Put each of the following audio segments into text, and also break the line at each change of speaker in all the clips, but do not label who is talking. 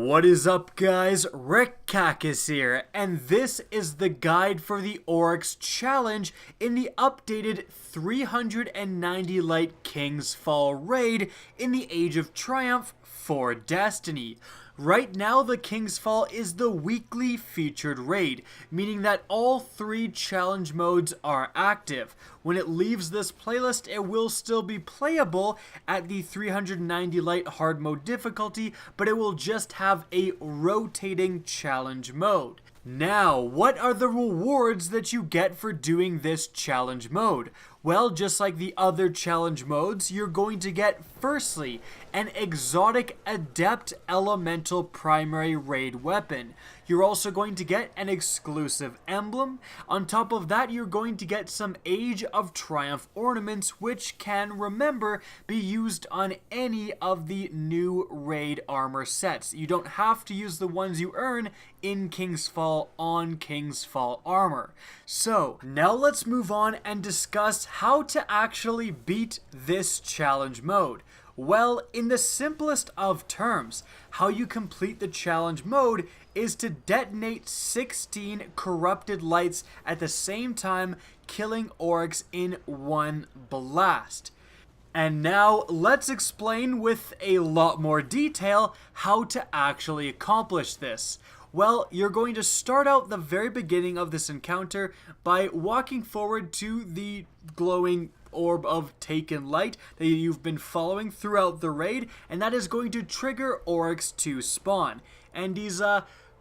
What is up, guys? Rick Kakis here, and this is the guide for the Oryx challenge in the updated 390 Light King's Fall raid in the Age of Triumph for Destiny. Right now, the King's Fall is the weekly featured raid, meaning that all three challenge modes are active. When it leaves this playlist, it will still be playable at the 390 Light hard mode difficulty, but it will just have a rotating challenge mode. Now, what are the rewards that you get for doing this challenge mode? Well, just like the other challenge modes, you're going to get, firstly, an exotic adept elemental primary raid weapon. You're also going to get an exclusive emblem. On top of that, you're going to get some Age of Triumph ornaments, which can, remember, be used on any of the new raid armor sets. You don't have to use the ones you earn in King's Fall on King's Fall armor. So, now let's move on and discuss how to actually beat this challenge mode. Well, in the simplest of terms, how you complete the challenge mode is to detonate 16 corrupted lights at the same time, killing Oryx in one blast. And now, let's explain with a lot more detail how to actually accomplish this. Well, you're going to start out the very beginning of this encounter by walking forward to the glowing orb of taken light that you've been following throughout the raid, and that is going to trigger Oryx to spawn. And he's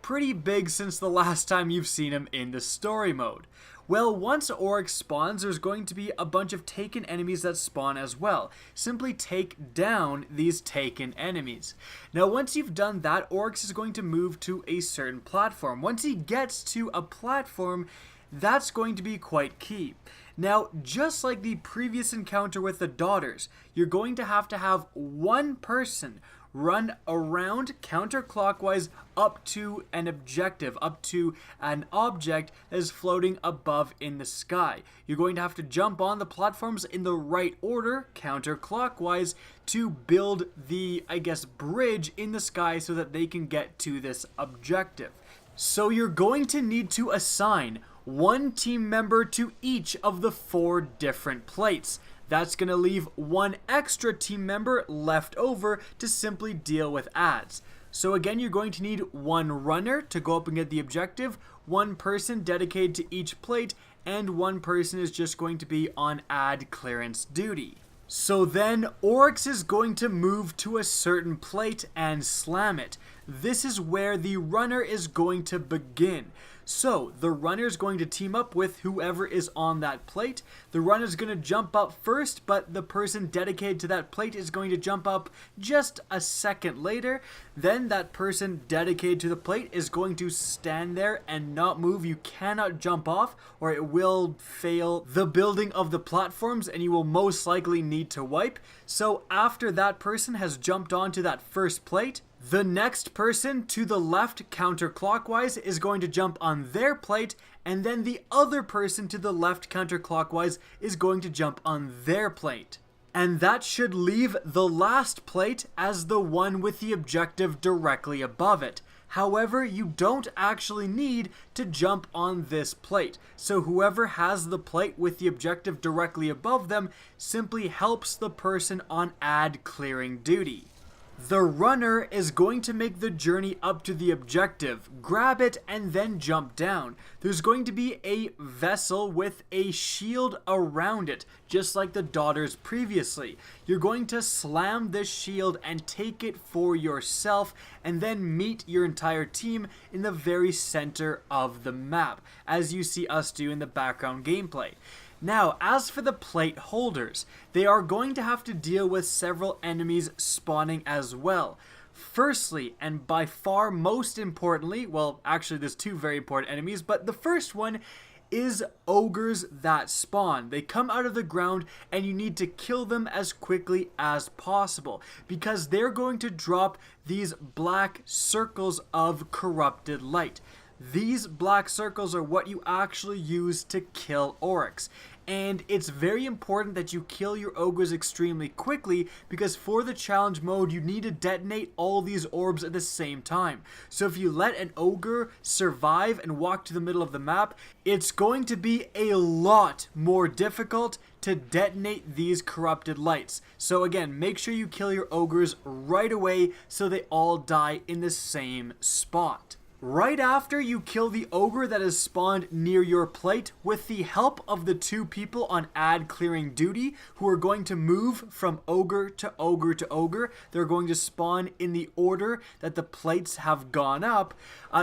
pretty big since the last time you've seen him in the story mode. Well, once Oryx spawns, there's going to be a bunch of taken enemies that spawn as well. Simply take down these taken enemies. Now, once you've done that, Oryx is going to move to a certain platform. Once he gets to a platform, that's going to be quite key. Now, just like the previous encounter with the daughters, you're going to have one person run around counterclockwise up to an objective, up to an object that is floating above in the sky. You're going to have to jump on the platforms in the right order, counterclockwise, to build the, bridge in the sky so that they can get to this objective. So you're going to need to assign one team member to each of the 4 different plates. That's going to leave one extra team member left over to simply deal with ads. So again, you're going to need one runner to go up and get the objective, one person dedicated to each plate, and one person is just going to be on ad clearance duty. So then, Oryx is going to move to a certain plate and slam it. This is where the runner is going to begin. So, the runner is going to team up with whoever is on that plate. The runner is going to jump up first, but the person dedicated to that plate is going to jump up just a second later. Then that person dedicated to the plate is going to stand there and not move. You cannot jump off or it will fail the building of the platforms and you will most likely need to wipe. So after that person has jumped onto that first plate, the next person to the left counterclockwise is going to jump on their plate, and then the other person to the left counterclockwise is going to jump on their plate. And that should leave the last plate as the one with the objective directly above it. However, you don't actually need to jump on this plate. So whoever has the plate with the objective directly above them simply helps the person on ad clearing duty. The runner is going to make the journey up to the objective, grab it, and then jump down. There's going to be a vessel with a shield around it, just like the daughters previously. You're going to slam this shield and take it for yourself, and then meet your entire team in the very center of the map, as you see us do in the background gameplay. Now, as for the plate holders, they are going to have to deal with several enemies spawning as well. Firstly, and by far most importantly, well, actually there's 2 very important enemies, but the first one is ogres that spawn. They come out of the ground and you need to kill them as quickly as possible because they're going to drop these black circles of corrupted light. These black circles are what you actually use to kill Oryx. And it's very important that you kill your ogres extremely quickly, because for the challenge mode you need to detonate all these orbs at the same time. So if you let an ogre survive and walk to the middle of the map, it's going to be a lot more difficult to detonate these corrupted lights. So again, make sure you kill your ogres right away so they all die in the same spot. Right after you kill the ogre that is spawned near your plate, with the help of the 2 people on ad clearing duty who are going to move from ogre to ogre to ogre, they're going to spawn in the order that the plates have gone up,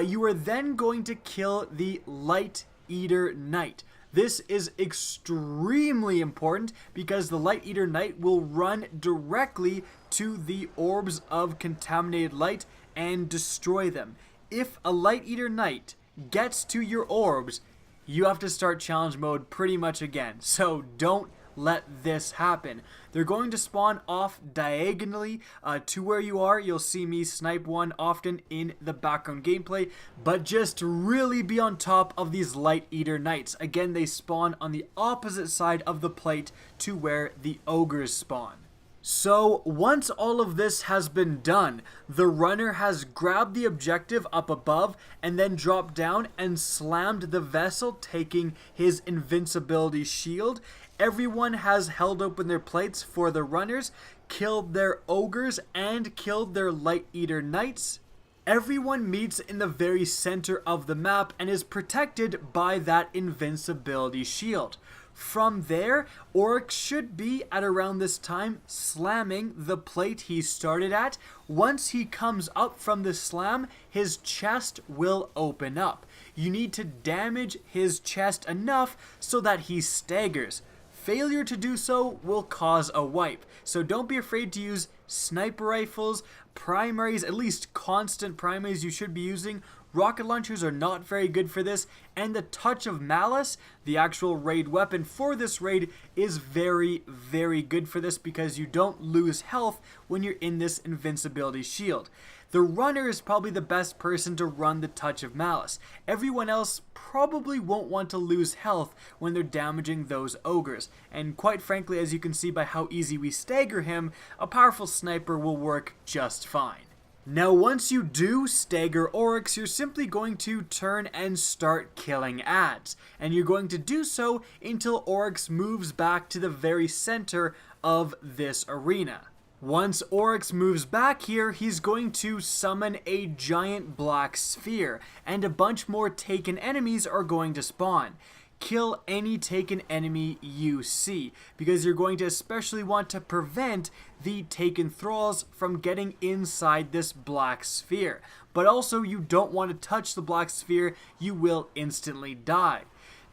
you are then going to kill the Light Eater Knight. This is extremely important because the Light Eater Knight will run directly to the orbs of contaminated light and destroy them. If a Light Eater Knight gets to your orbs, you have to start challenge mode pretty much again. So don't let this happen. They're going to spawn off diagonally to where you are. You'll see me snipe one often in the background gameplay, but just really be on top of these Light Eater Knights. Again, they spawn on the opposite side of the plate to where the ogres spawn. So once all of this has been done, the runner has grabbed the objective up above and then dropped down and slammed the vessel, taking his invincibility shield. Everyone has held open their plates for the runners, killed their ogres, and killed their Light Eater Knights. Everyone meets in the very center of the map and is protected by that invincibility shield. From there, Oryx should be at around this time slamming the plate he started at. Once he comes up from the slam, his chest will open up. You need to damage his chest enough so that he staggers. Failure to do so will cause a wipe, so don't be afraid to use sniper rifles, primaries, at least constant primaries you should be using. Rocket launchers are not very good for this, and the Touch of Malice, the actual raid weapon for this raid, is very, very good for this because you don't lose health when you're in this invincibility shield. The runner is probably the best person to run the Touch of Malice. Everyone else probably won't want to lose health when they're damaging those ogres, and quite frankly, as you can see by how easy we stagger him, a powerful sniper will work just fine. Now once you do stagger Oryx, you're simply going to turn and start killing ads, and you're going to do so until Oryx moves back to the very center of this arena. Once Oryx moves back here, he's going to summon a giant black sphere, and a bunch more taken enemies are going to spawn. Kill any taken enemy you see, because you're going to especially want to prevent the taken thralls from getting inside this black sphere. But also, you don't want to touch the black sphere, you will instantly die.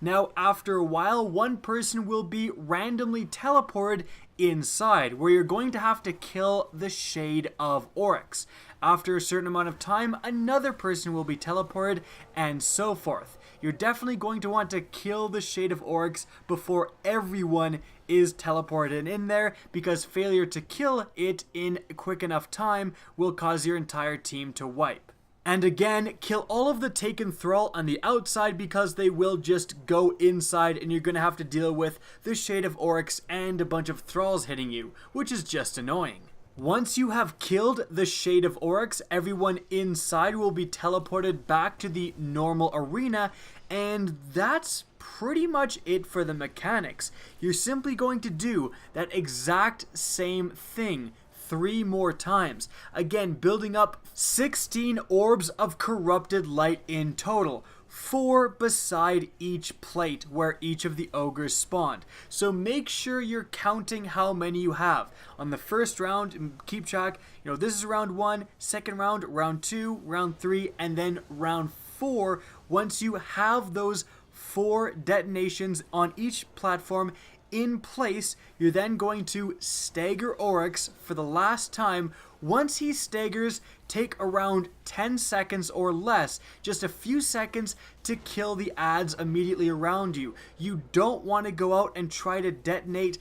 Now, after a while, one person will be randomly teleported inside, where you're going to have to kill the Shade of Oryx. After a certain amount of time, another person will be teleported, and so forth. You're definitely going to want to kill the Shade of Oryx before everyone is teleported in there, because failure to kill it in quick enough time will cause your entire team to wipe. And again, kill all of the taken thrall on the outside, because they will just go inside and you're going to have to deal with the Shade of Oryx and a bunch of thralls hitting you, which is just annoying. Once you have killed the Shade of Oryx, everyone inside will be teleported back to the normal arena, and that's pretty much it for the mechanics. You're simply going to do that exact same thing 3 more times. Again, building up 16 orbs of corrupted light in total. 4 beside each plate where each of the ogres spawned. So make sure you're counting how many you have. On the first round, keep track, this is round 1, second round, round 2, round 3, and then round 4. Once you have those 4 detonations on each platform in place, you're then going to stagger Oryx for the last time. Once he staggers, take around 10 seconds or less, just a few seconds, to kill the ads immediately around you. You don't want to go out and try to detonate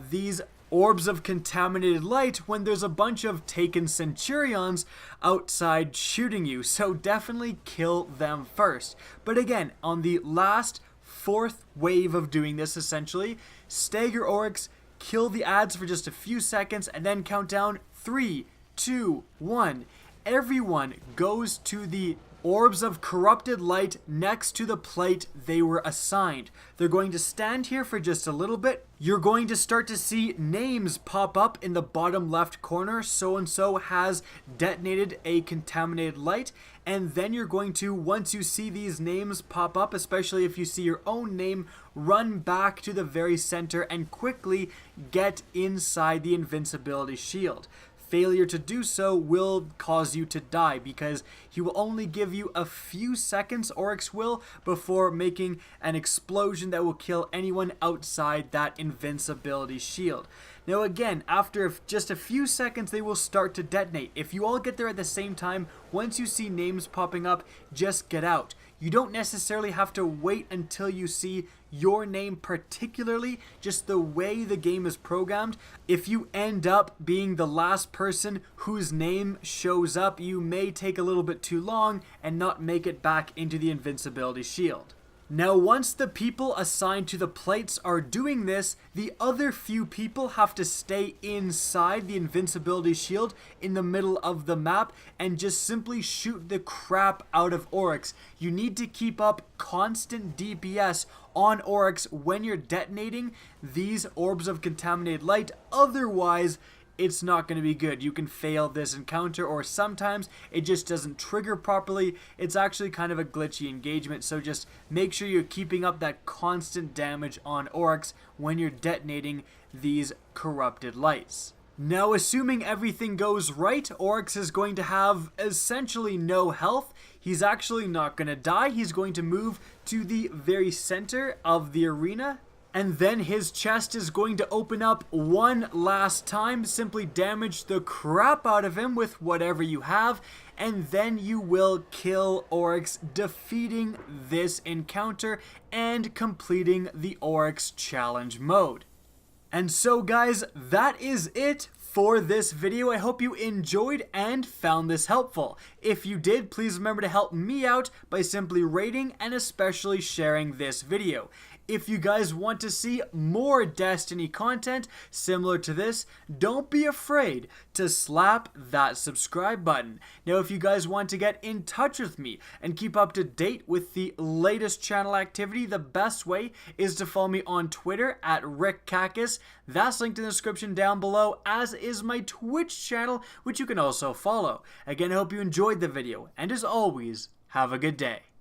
these orbs of contaminated light when there's a bunch of taken centurions outside shooting you, so definitely kill them first. But again, on the last fourth wave of doing this essentially. Stagger Oryx, kill the ads for just a few seconds, and then count down 3, 2, 1. Everyone goes to the orbs of corrupted light next to the plate they were assigned. They're going to stand here for just a little bit. You're going to start to see names pop up in the bottom left corner. So-and-so has detonated a contaminated light. And then you're going to, once you see these names pop up, especially if you see your own name, run back to the very center and quickly get inside the invincibility shield. Failure to do so will cause you to die because he will only give you a few seconds, Oryx will, before making an explosion that will kill anyone outside that invincibility shield. Now again, after just a few seconds, they will start to detonate. If you all get there at the same time, once you see names popping up, just get out. You don't necessarily have to wait until you see your name particularly, just the way the game is programmed. If you end up being the last person whose name shows up, you may take a little bit too long and not make it back into the invincibility shield. Now, once the people assigned to the plates are doing this, the other few people have to stay inside the invincibility shield in the middle of the map and just simply shoot the crap out of Oryx. You need to keep up constant DPS on Oryx when you're detonating these orbs of contaminated light, otherwise it's not going to be good. You can fail this encounter, or sometimes it just doesn't trigger properly. It's actually kind of a glitchy engagement, so just make sure you're keeping up that constant damage on Oryx when you're detonating these corrupted lights. Now, assuming everything goes right, Oryx is going to have essentially no health. He's actually not going to die. He's going to move to the very center of the arena. And then his chest is going to open up one last time. Simply damage the crap out of him with whatever you have. And then you will kill Oryx, defeating this encounter and completing the Oryx challenge mode. And so guys, that is it for this video. I hope you enjoyed and found this helpful. If you did, please remember to help me out by simply rating and especially sharing this video. If you guys want to see more Destiny content similar to this, don't be afraid to slap that subscribe button. Now, if you guys want to get in touch with me and keep up to date with the latest channel activity, the best way is to follow me on Twitter at RickCacus. That's linked in the description down below, as is my Twitch channel, which you can also follow. Again, I hope you enjoyed the video, and as always, have a good day.